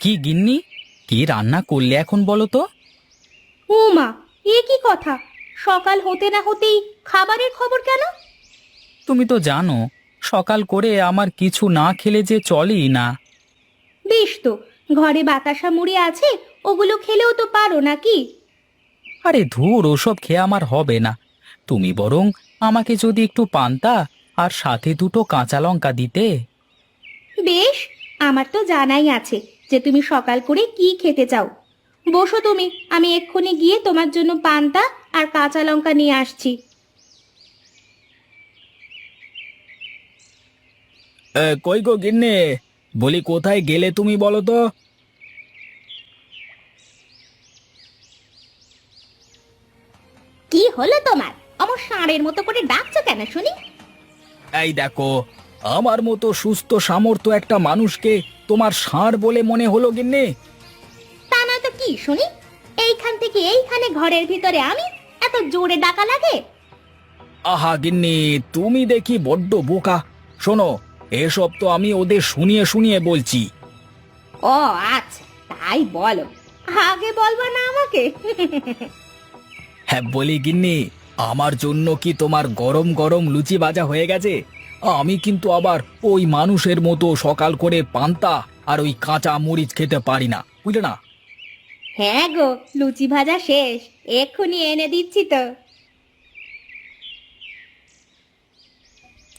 কি গিন্নি, কি রান্না করলে এখন বলো তো? ও মা, এ কি কথা! সকাল হতে না হতেই খাবারের খবর কেন? তুমি তো জানো, সকাল করে আমার কিছু না খেলে যে চলেই না। বেশ তো, ঘরে বাতাসা মুড়ি আছে, ওগুলো খেলেও তো পারো নাকি? আরে ধুর, ওসব খেয়ে আমার হবে না। তুমি বরং আমাকে যদি একটু পান্তা আর সাথে দুটো কাঁচা লঙ্কা দিতে। বেশ, আমার তো জানাই আছে যে তুমি সকাল করে কি খেতে চাও। বসো তুমি, আমি এক্ষুনি গিয়ে তোমার জন্য পান্তা আর কাঁচা লঙ্কা নিয়ে আসছি। কই গো গিন্নি, বলি কোথায় গেলে তুমি বলো তো? কি হলো তোমার? আমার ষাঁড়ের মতো করে ডাকছো কেন শুনি? এই দেখো, আমার মতো সুস্থ সামর্থ্য একটা মানুষকে তোমার ষাঁড় বলে মনে হলো গিন্নি? তা নয় তো কি শুনি? এইখান থেকে এইখানে ঘরের ভিতরে আমি এত জোরে ডাকা লাগে? আহা গিন্নি, তুমি দেখি বড্ড বোকা। শোনো, এসব তো আমি ওদের শুনিয়ে শুনিয়ে বলছি। ও আচ্ছা, তাই বলো। আগে বলবা না আমাকে? হ্যাঁ বলি গিন্নি, আমার জন্য কি তোমার গরম গরম লুচি ভাজা হয়ে গেছে? আমি কিন্তু আবার ওই মানুষের মতো সকাল করে পান্তা আর ওই কাঁচা মরিচ খেতে পারি না, বুঝলে না? হ্যাঁ গো, লুচি ভাজা শেষ, এক্ষুনি এনে দিচ্ছি তো।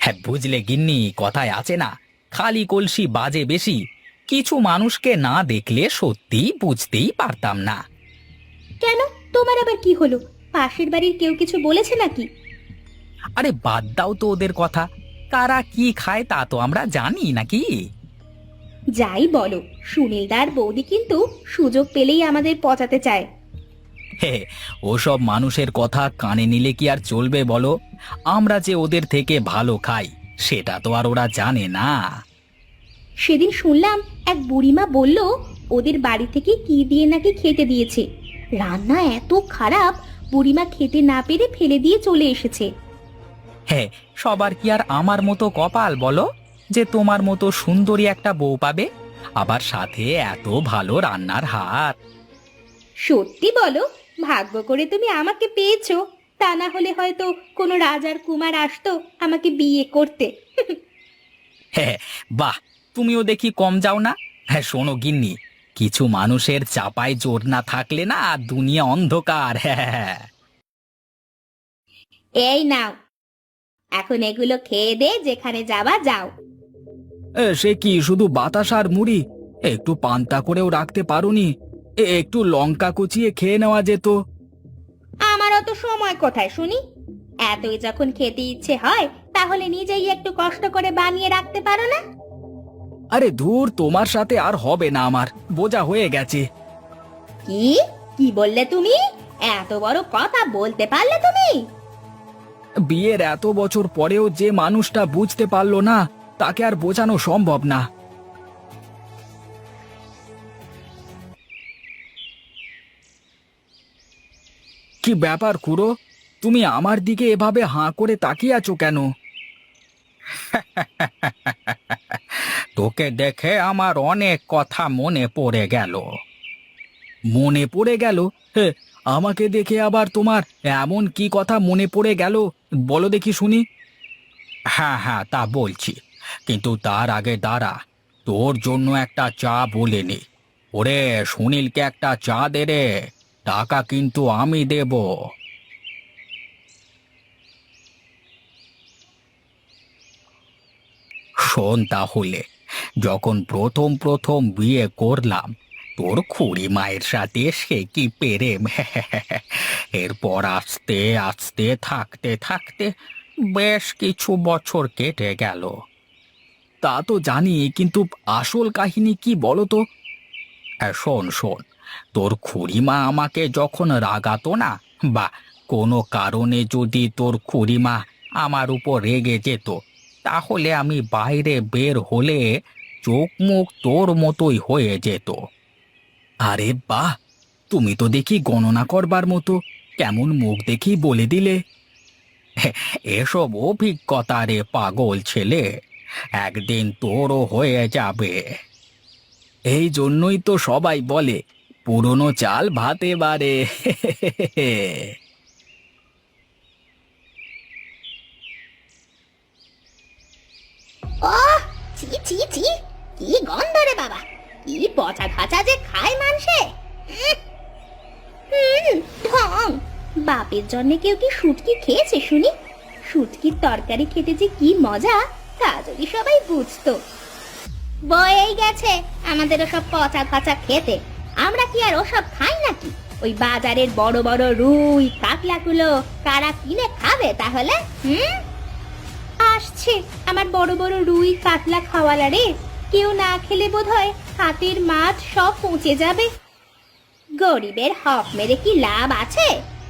হ্যাঁ বুঝলে গিন্নি, কথায় আছে না, খালি কলসি বাজে বেশি। কিছু মানুষকে না দেখলে সত্যিই বুঝতেই পারতাম না। কেন, তোমার আবার কি হলো? পাশের বাড়ির কেউ কিছু বলেছে নাকি? আরে বাদ দাও তো ওদের কথা। কারা কি খায় তা তো আমরা জানি নাকি? যাই বলো, সুনীলদার বৌদি কিন্তু সুযোগ পেলেই আমাদের পচাতে চায়। হে, ওসব মানুষের কথা কানে নিলে কি আর চলবে বলো? আমরা যে ওদের থেকে ভালো খাই সেটা তো আর ওরা জানে না। সেদিন শুনলাম এক বুড়িমা বলল ওদের বাড়ি থেকে কি দিয়ে নাকি খেতে দিয়েছে। রান্না এত খারাপ, বুড়িমা খেতে না পেরে ফেলে দিয়ে চলে এসেছে। হ্যাঁ, সবার কি আর আমার মতো কপাল বলো, যে তোমার মতো সুন্দরী একটা বউ পাবে, আবার সাথে এত ভালো রান্নার হাত। সত্যি বলো, ভাগ্য করে তুমি আমাকে পেয়েছো। তা না হলে হয়তো কোনো রাজার কুমার আসতো আমাকে বিয়ে করতে। হ্যাঁ, বাহ, তুমিও দেখি কম যাও না। হ্যাঁ শোনো গিন্নি, কিছু মানুষের চাপায় জোর না থাকলে না দুনিয়া অন্ধকার। হ্যাঁ। এই নাও, এখন এগুলো খেয়ে দে, যেখানে যাবা যাও। সে কি শুধু বাতাস আর মুড়ি? একটু পান্তা করেও রাখতে পারোনি? একটু লঙ্কা কুচিয়ে খেয়ে নেওয়া যেত। আমার অত সময় কোথায় শুনি? এতই যখন খেতে ইচ্ছে হয় তাহলে নিজেই একটু কষ্ট করে বানিয়ে রাখতে পারো না? আরে ধুর, তোমার সাথে আর হবে না, আমার বোঝা হয়ে গেছে। কি কি বললে তুমি? এত বড় কথা বলতে পারলে তুমি? বিয়ের এত বছর পরেও যে মানুষটা বুঝতে পারলো না, তাকে আর বোঝানো সম্ভব না। কি ব্যাপার খুড়ো, তুমি আমার দিকে এভাবে হাঁ করে তাকিয়ে আছো কেন? তোকে দেখে আমার অনেক কথা মনে পড়ে গেল। মনে পড়ে গেল? হে, আমাকে দেখে আবার তোমার এমন কি কথা মনে পড়ে গেল, বলো দেখি শুনি। হ্যাঁ হ্যাঁ, তা বলছি, কিন্তু তার আগে দাঁড়া, তোর জন্য একটা চা বলে নি। ওরে, সুনীলকে একটা চা দে রে, টাকা কিন্তু আমি দেব। শোন তাহলে, যখন প্রথম প্রথম বিয়ে করলাম, তোর খুড়ি মায়ের সাথে সে কি প্রেম! এরপর আস্তে আস্তে থাকতে থাকতে বেশ কিছু বছর কেটে গেল। তা তো জানি, কিন্তু আসল কাহিনী কি বলো তো? শোন শোন, তোর খুড়িমা আমাকে যখন রাগাতো না, বা কোনো কারণে যদি তোর খুড়িমা আমার উপর রেগে যেত, তাহলে আমি বাইরে বের হলে চোখ মুখ তোর মতোই হয়ে যেত। আরে বাহ, তুমি তো দেখি গণনা করবার মতো, কেমন মুখ দেখি বলে দিলে! এসব অভিজ্ঞতা রে পাগল ছেলে, একদিন তোরও হয়ে যাবে। এই জন্যই তো সবাই বলে পুরনো চাল ভাতে বাড়ে। ও, ছি ছি ছি, কি গন্ধ রে বাবা! কি পচা খাঁচা যে খায় মানুষে! ঢং! বাপের জন্যে কেউ কি শুটকি খেয়েছে শুনি? শুটকির তরকারি খেতে যে কি মজা, তা যদি সবাই বুঝতো। বয়েই গেছে আমাদের ওসব পচা খাঁচা খেতে। আমরা কি আর ওসব খাই নাকি? ওই বাজারের বড় বড় রুই কাতলাগুলো কারা কিনে খাবে তাহলে? আসছে আমার বড় বড় রুই কাতলা খাওয়ালা রে। কেউ না খেলে বোধহয় হাতের মাছ সব পচে যাবে। গরিবের হক মেরে কি লাভ আছে?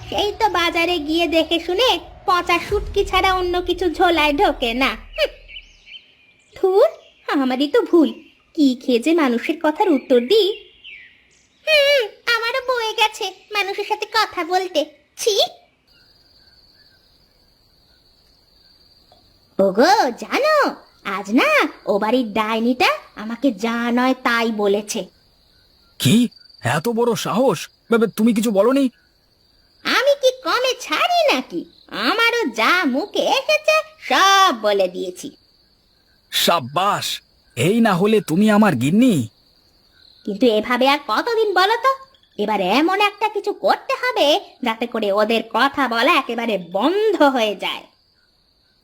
সেই তো বাজারে গিয়ে দেখে শুনে পচা শুটকি ছাড়া অন্য কিছু ঝোলায় ঢোকে না। ধুর, আমারই তো ভুল। কি খেয়ে যে মানুষের কথার উত্তর দিই। আমারও বয়ে গেছে মানুষের সাথে কথা বলতে। ছি! ওগো জানো, আজ না ও বাড়ির ডাইনিটা আমাকে যা নয় তাই বলেছে। কি এত বড় সাহস! তুমি কিছু বলনি? আমি কি কমে ছাড়ি নাকি? আমারও যা মুখে এসেছে সব বলে দিয়েছি। সাব্বাস! এই না হলে তুমি আমার গিন্নি। কিন্তু এভাবে আর কতদিন বলো তো? এবার এমন একটা কিছু করতে হবে যাতে করে ওদের কথা বলা একেবারে বন্ধ হয়ে যায়।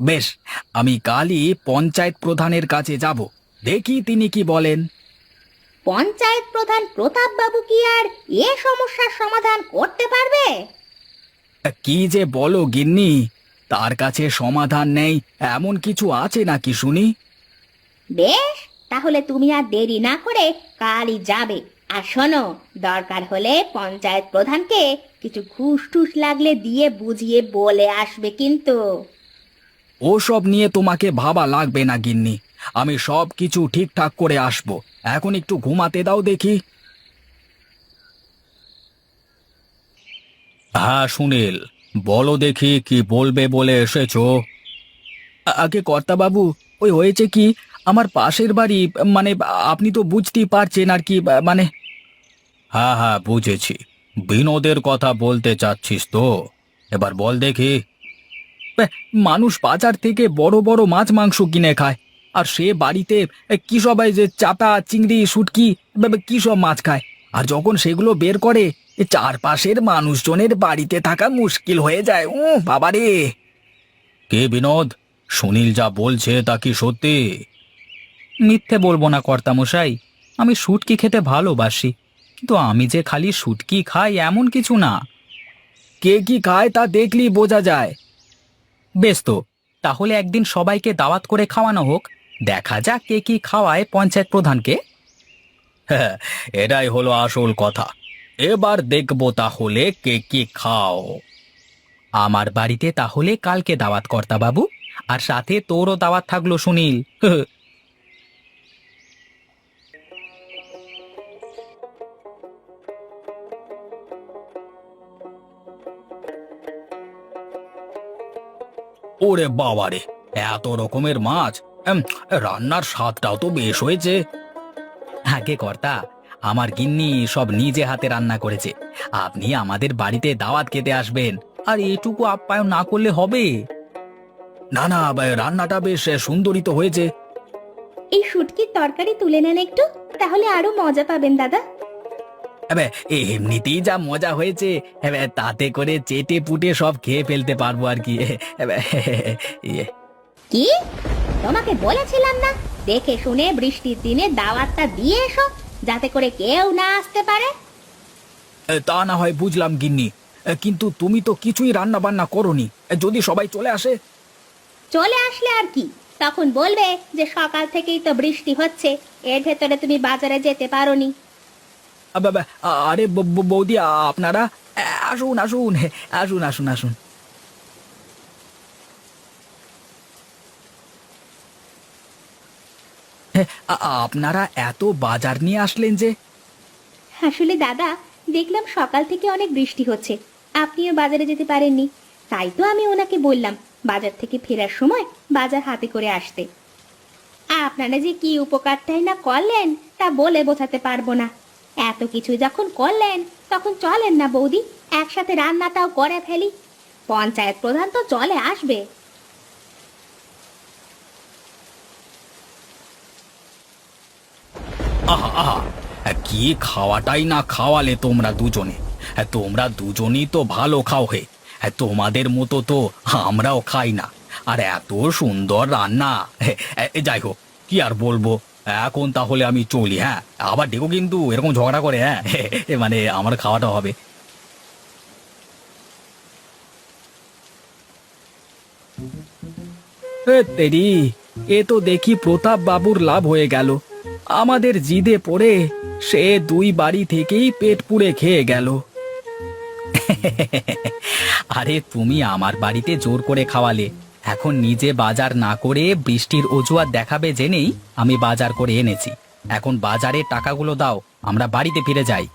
বেশ, আমি কালই পঞ্চায়েত প্রধানের কাছে যাব, দেখি তিনি কি বলেন। পঞ্চায়েত প্রধান প্রতাপ বাবু কি আর এ সমস্যার সমাধান করতে পারবে? কি যে বলো গিন্নি, তার কাছে সমাধান নেই এমন কিছু আছে নাকি শুনি? বেশ, তাহলে তুমি আর দেরি না করে কালই যাবে। আর শোনো, দরকার হলে পঞ্চায়েত প্রধানকে কিছু ঘুষ টুস লাগলে দিয়ে বুঝিয়ে বলে আসবে কিন্তু। ওসব নিয়ে তোমাকে ভাবা লাগবে না গিন্নি, আমি সব কিছু ঠিকঠাক করে আসব। এখন একটু ঘুমাতে দাও দেখি। হ্যাঁ সুনীল, বলো দেখি কি বলবে বলে এসেছো। আগে কর্তাবাবু, ওই হয়েছে কি, আমার পাশের বাড়ি, মানে আপনি তো বুঝতেই পারছেন আর কি, মানে। হ্যাঁ হ্যাঁ বুঝেছি, বিনোদের কথা বলতে চাচ্ছিস তো, এবার বল দেখি। মানুষ বাজার থেকে বড় বড় মাছ মাংস কিনে খায়, আর সে বাড়িতে কি সবাই যে চাপা চিংড়ি শুটকি কি সব মাছ খায়, আর যখন সেগুলো বের করে চারপাশের মানুষজনের বাড়িতে থাকা মুশকিল হয়ে যায়। বাবারে! কে বিনোদ? সুনীল যা বলছে তা কি সত্যি? মিথ্যে বলবো না কর্তামশাই, আমি শুটকি খেতে ভালোবাসি, কিন্তু আমি যে খালি শুটকি খাই এমন কিছু না। কে কি খায় তা দেখলেই বোঝা যায়। বেশ তো, তাহলে একদিন সবাইকে দাওয়াত করে খাওয়ানো হোক, দেখা যাক কে কি খাওয়ায় পঞ্চায়েত প্রধানকে। হ্যাঁ, এটাই হলো আসল কথা। এবার দেখবো তাহলে কে কি খাও। আমার বাড়িতে তাহলে কালকে দাওয়াত কর্তা বাবু, আর সাথে তোরও দাওয়াত থাকলো সুনীল। ওরে বাবারে, এত রকমের মাছ! রান্নার স্বাদটাও তো বেশ হয়েছে। আগে কর্তা, আমার গিন্নি সব নিজে হাতে রান্না করেছে। আপনি আমাদের বাড়িতে দাওয়াত খেতে আসবেন, আর এটুকু আপ্যায়ন না করলে হবে? না না, রান্নাটা বেশ সুন্দরই তো হয়েছে। এই শুটকির তরকারি তুলে নেন একটু, তাহলে আরো মজা পাবেন দাদা। এমনিতেই যা মজা হয়েছে, তাতে করে চেটে পুটে সব খেয়ে ফেলতে পারবো আর কি। ইয়ে। কি? তোমাকে বলেছিলাম না দেখে শুনে বৃষ্টির দিনে দাওয়াতটা দিয়ে এসো, যাতে করে কেউ না আসতে পারে। তা না হয় বুঝলাম গিন্নি, কিন্তু তুমি তো কিছুই রান্না বান্না করোনি। যদি সবাই চলে আসে? চলে আসলে আর কি, তখন বলবে যে সকাল থেকেই তো বৃষ্টি হচ্ছে, এর ভেতরে তুমি বাজারে যেতে পারোনি। আরে বৌদি, আপনারা আসুন আসুন, আসুন আসুন আসুন। আপনারা এত বাজার নিয়ে আসলেন যে? আসলে দাদা, দেখলাম সকাল থেকে অনেক বৃষ্টি হচ্ছে, আপনিও বাজারে যেতে পারেননি, তাই তো আমি ওনাকে বললাম বাজার থেকে ফেরার সময় বাজার হাতে করে আসতে। আপনারা যে কি উপকারটাই না করলেন তা বলে বোঝাতে পারবো না। এত কিছু যখন করলেন তখন চলেন না বৌদি, একসাথে রান্নাটাও করে ফেলি। পঞ্চায়েত প্রধান তো চলে আসবে। আহা আহা, কি খাওয়াটাই না খাওয়ালে তোমরা দুজনে। তোমরা দুজনেই তো ভালো খাও হে। তোমাদের মতো তো আমরাও খাই না। আর এত সুন্দর রান্না। যাই হোক, কি আর বলবো। এখন তাহলে আমি চলি, হ্যাঁ? আবার দেখো কিন্তু এরকম ঝগড়া করে, হ্যাঁ? মানে আমার খাওয়াটা হবে। তেরি, এ তো দেখি প্রতাপ বাবুর লাভ হয়ে গেল। আমাদের জিদে পড়ে সে দুই বাড়ি থেকেই পেট পুড়ে খেয়ে গেল। আরে তুমি আমার বাড়িতে জোর করে খাওয়ালে, এখন নিজে বাজার না করে বৃষ্টির অজুহাত দেখাবে জেনেই আমি বাজার করে এনেছি। এখন বাজারে টাকাগুলো দাও, আমরা বাড়িতে ফিরে যাই।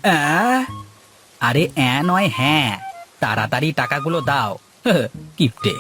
অ্যাঁ? আরে নয়, হ্যাঁ, তাড়াতাড়ি টাকাগুলো দাও। কিপটে।